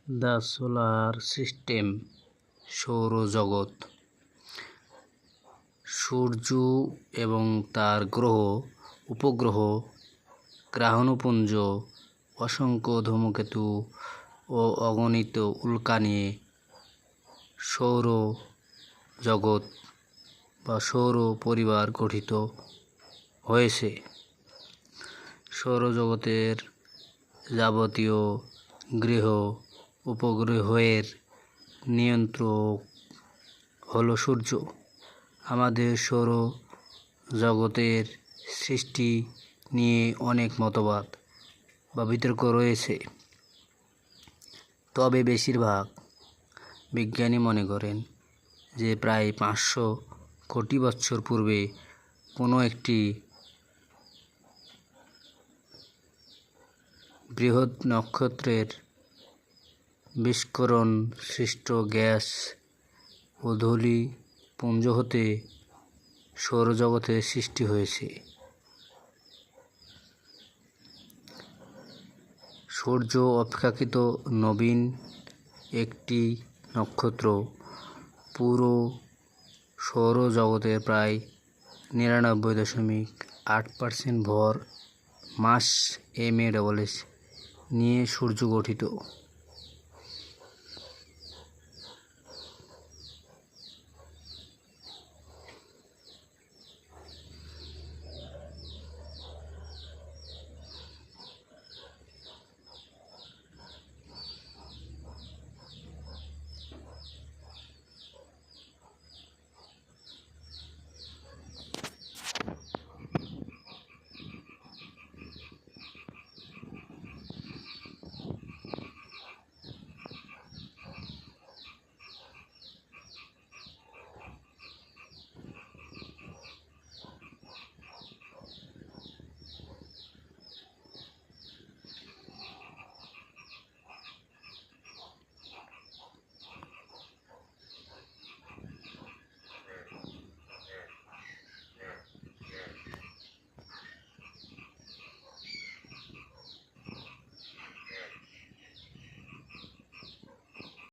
The solar system, সৌরজগৎ। সূর্য এবং তার গ্রহ, উপগ্রহ, গ্রহাণুপুঞ্জ, অসংখ্য ধূমকেতু ও অগণিত উল্কা নিয়ে সৌরজগৎ বা সৌর পরিবার গঠিত হয়েছে। সৌরজগতের যাবতীয় গ্রহ উপগ্রহের নিয়ন্ত্রক হলো সূর্য। আমাদের সৌরজগতের সৃষ্টি নিয়ে অনেক মতবাদ বা বিতর্ক রয়েছে, তবে বেশিরভাগ বিজ্ঞানী মনে করেন যে প্রায় 500 কোটি বছর পূর্বে কোনো একটি বৃহৎ নক্ষত্রের বিস্ফোরণ সৃষ্ট গ্যাস ও ধূলিপুঞ্জ হতে সৌরজগতের সৃষ্টি হয়েছে। সূর্য অপেক্ষাকৃত নবীন একটি নক্ষত্র। পুরো সৌরজগতের প্রায় 99.8% ভর, মাস MASS নিয়ে সূর্য গঠিত।